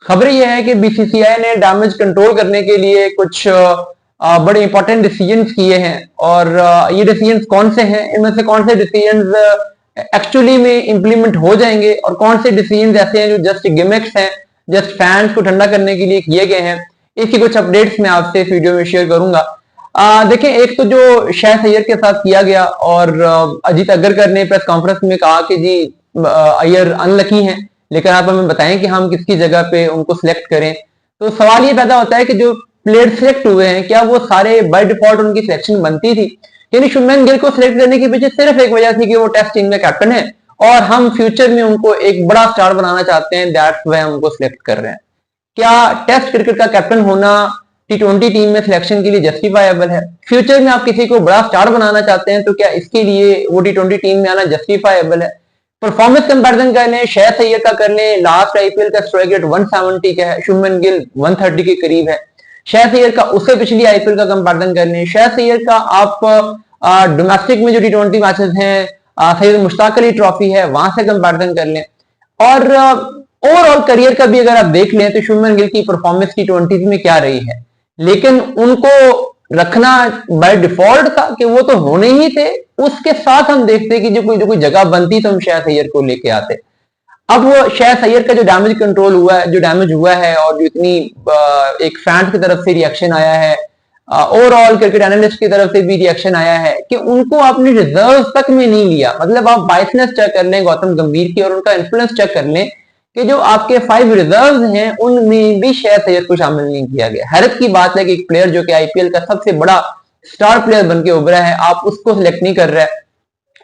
खबर यह है कि बीसीसीआई ने डैमेज कंट्रोल करने के लिए कुछ बड़े इंपॉर्टेंट डिसीजंस किए हैं। और ये डिसीजंस कौन से हैं, इनमें से कौन से डिसीजंस एक्चुअली में इंप्लीमेंट हो जाएंगे और कौन से डिसीजंस ऐसे हैं जो जस्ट गिमिक्स हैं, जस्ट फैंस को ठंडा करने के लिए किए गए हैं, इसकी कुछ अपडेट्स मैं आपसे इस वीडियो में शेयर करूंगा। देखें, एक तो जो शाह सैयद के साथ किया गया और अजीत अग्रकर ने प्रेस कॉन्फ्रेंस में कहा कि जी अय्यर अनलकी हैं, लेकिन आप हमें बताएं कि हम किसकी जगह पे उनको सिलेक्ट करें। तो सवाल ये पैदा होता है कि जो प्लेयर सिलेक्ट हुए हैं, क्या वो सारे बाय डिफॉल्ट उनकी सिलेक्शन बनती थी? यानी शुभमन गिल को सिलेक्ट करने की पीछे सिर्फ एक वजह थी कि वो टेस्ट टीम का कैप्टन है और हम फ्यूचर में उनको एक बड़ा स्टार बनाना चाहते हैं, दैट्स व्हाई हम उनको सिलेक्ट कर रहे हैं। क्या टेस्ट क्रिकेट का कैप्टन होना T20 टीम में सिलेक्शन के लिए जस्टिफाइबल है? फ्यूचर में आप किसी को बड़ा स्टार बनाना चाहते हैं तो क्या इसके लिए वो T20 टीम में आना जस्टिफाइबल है? परफॉर्मेंस कंपैरिजन कर लें, शाह सैयद का कर लें, लास्ट आईपीएल का स्ट्राइक रेट 170 का है, शुभमन गिल 130 के करीब है। शाह सैयद का उससे पिछली आईपीएल का कंपैरिजन कर लें, शाह सैयद का आप डोमेस्टिक में जो T20 मैचेस हैं, सैयद मुश्ताक अली ट्रॉफी है, वहां से कंपैरिजन कर लें। और ओवरऑल करियर का भी अगर आप देख लें तो शुभमन गिल की परफॉर्मेंस T20 में क्या रही है, लेकिन उनको रखना बाय डिफॉल्ट था कि वो तो होने ही थे। उसके साथ हम देखते कि जो कोई जगह बनती तो हम शाह सैयद को लेके आते। अब वो शाह सैयद का जो डैमेज कंट्रोल हुआ है, जो डैमेज हुआ है और जो इतनी एक फैंस की तरफ से रिएक्शन आया है, ओवरऑल क्रिकेट एनालिस्ट की तरफ से भी रिएक्शन आया है कि उनको आपने रिजर्व तक में नहीं लिया। मतलब आप बायसनेस चेक कर लें गौतम गंभीर की और उनका इन्फ्लुएंस चेक कर लें कि जो आपके 5 रिजर्व हैं उनमें भी शाह सैयद को शामिल नहीं किया गया। हैरत की बात है कि एक प्लेयर जो कि आईपीएल का सबसे बड़ा स्टार प्लेयर बनके उभरा है, आप उसको सिलेक्ट नहीं कर रहे हैं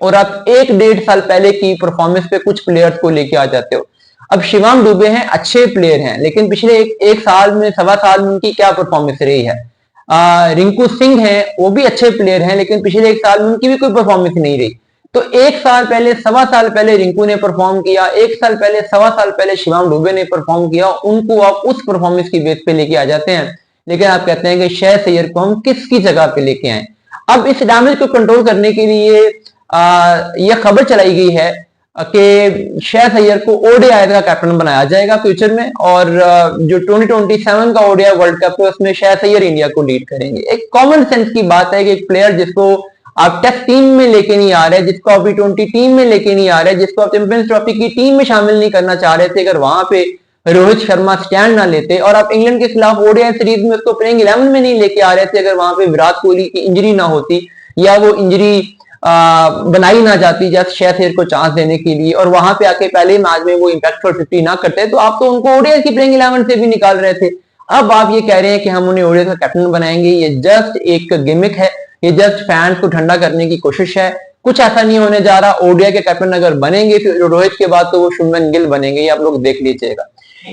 और आप 1-1.5 साल पहले की परफॉर्मेंस पे कुछ प्लेयर्स को लेके आ जाते हो। अब शिवम दुबे हैं, अच्छे प्लेयर हैं, लेकिन पिछले एक साल में, सवा साल में उनकी क्या परफॉर्मेंस रही है। रिंकू सिंह हैं, वो भी अच्छे प्लेयर हैं, लेकिन पिछले एक साल में उनकी भी कोई परफॉर्मेंस नहीं रही। तो एक साल पहले, सवा साल पहले रिंकू ने परफॉर्म किया, एक साल पहले, सवा साल पहले शिवम दुबे ने परफॉर्म किया, उनको आप उस परफॉर्मेंस की बेस पे लेके आ जाते हैं, लेकिन आप कहते हैं कि शाह सैयद को हम किसकी जगह पे लेके आए। अब इस डैमेज को कंट्रोल करने के लिए यह खबर चलाई गई है कि शाह सैयद को ओडीआई का कैप्टन बनाया जाएगा फ्यूचर में, और जो 2027 का ओडीआई वर्ल्ड कप है उसमें शाह सैयद इंडिया को लीड करेंगे। एक कॉमन सेंस की बात है कि एक प्लेयर जिसको आप टेस्ट टीम में लेके नहीं आ रहे, जिसको आप T20 टीम में लेके नहीं आ रहे, जिसको आप चैंपियंस ट्रॉफी की टीम में शामिल नहीं करना चाह रहे थे, अगर वहां पे रोहित शर्मा स्टैंड ना लेते और आप इंग्लैंड के खिलाफ ओडीआई सीरीज में उसको प्लेइंग 11 में नहीं लेके आ रहे थे, अगर वहां पे विराट कोहली की इंजरी ना होती या वो इंजरी बनाई ना जाती जैसे शाह सैयद को चांस देने के लिए, और वहां पे आके पहले मैच में वो इंपैक्टफुल 50 ना करते, तो आप तो उनको ओडीआई की प्लेइंग 11 से भी निकाल रहे थे। अब आप ये कह रहे हैं कि हम उन्हें ओडीआई का कैप्टन बनाएंगे, ये जस्ट एक गिमिक है, ये जस्ट फैंस को ठंडा करने की कोशिश है। कुछ ऐसा नहीं होने जा रहा। ओडीआई के कैप्टन अगर बनेंगे फिर रोहित के बाद तो वो शुभमन गिल बनेंगे, ये आप लोग देख लीजिएगा।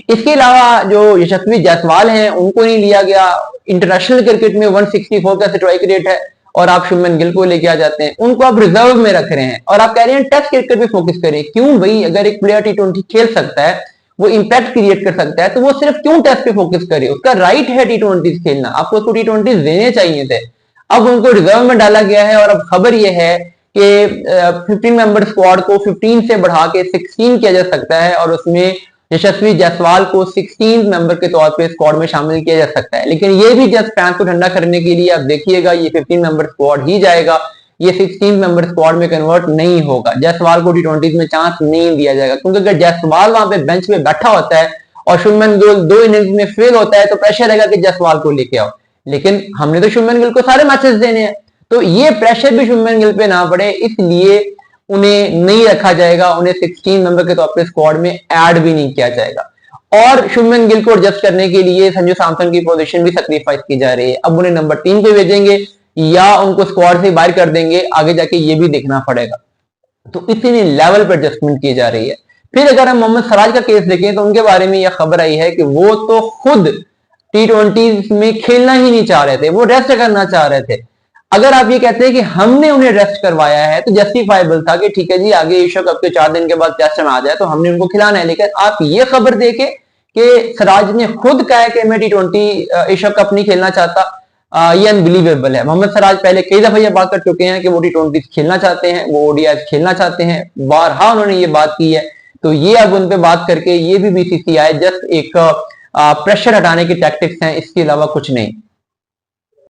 इसके अलावा जो यशस्वी जायसवाल हैं उनको नहीं लिया गया। इंटरनेशनल क्रिकेट में 164 का स्ट्राइक रेट है और आप शुभमन गिल को लेके आ जाते हैं, उनको आप रिजर्व में रख रहे हैं और आप कह रहे हैं टेस्ट क्रिकेट पे फोकस करें। क्यों भाई, अगर एक प्लेयर T20 खेल सकता है, वो इंपैक्ट क्रिएट कर सकता है, तो वो सिर्फ क्यों टेस्ट पे फोकस करे? उसका राइट है T20 खेलना, आपको उसको T20 देने चाहिए थे। अब उनको रिजर्व में डाला गया है और अब खबर यह है कि 15 मेंबर स्क्वाड को 15 से बढ़ा के 16 किया जा सकता है और उसमें यशस्वी जायसवाल को 16 मेंबर के तौर पे स्क्वाड में शामिल किया जा सकता है। लेकिन ये भी जस्ट फैंस को ठंडा करने के लिए आप देखिएगा, ये 15 मेंबर स्क्वाड ही जाएगा, ये 16 मेंबर स्क्वाड में कन्वर्ट नहीं होगा। जायसवाल को T20 में चांस नहीं दिया जाएगा, क्योंकि अगर जायसवाल वहां पे बेंच पे बैठा होता है और शुभमन गिल 2 इनिंग्स में फेल होता है तो प्रेशर रहेगा कि जायसवाल को लेके आओ, लेकिन हमने तो शुभमन गिल को सारे मैचेस देने हैं, तो ये प्रेशर भी शुभमन गिल पे ना पड़े, इसलिए उन्हें नहीं रखा जाएगा, उन्हें 16 मेंबर के तौर पे स्क्वाड में ऐड भी नहीं किया जाएगा। और शुभमन गिल को एडजस्ट करने के लिए संजू सैमसन की पोजीशन भी सैक्रिफाइस की जा रही है। अब उन्हें नंबर 3 पे भेजेंगे या उनको स्क्वाड से बाहर कर देंगे, आगे जाके ये भी देखना पड़ेगा। तो इतने लेवल पर एडजस्टमेंट की जा रही है। फिर अगर हम मोहम्मद सिराज का केस देखें तो उनके बारे में यह खबर आई है कि वो तो खुद T20 में खेलना ही नहीं चाह रहे थे, वो रेस्ट करना चाह रहे थे। अगर आप ये कहते हैं कि हमने उन्हें रेस्ट करवाया है तो जस्टिफाइबल था कि ठीक है जी, आगे एशिया कप के 4 दिन के बाद टेस्ट में आ जाए तो हमने उनको खिलाना है। लेकिन आप ये खबर देके कि सिराज ने खुद कहा है कि मैं T20 एशिया कप नहीं खेलना चाहता, ये अनबिलीवेबल है। मोहम्मद सिराज पहले कई दफा ये बात कर चुके हैं कि वो T20 खेलना चाहते हैं, वो ओडीआई खेलना चाहते हैं, बारहा उन्होंने ये बात की है। तो ये अब उन पे बात करके ये भी बीसीसीआई जस्ट एक प्रेशर हटाने की टैक्टिक्स हैं, इसके अलावा कुछ नहीं।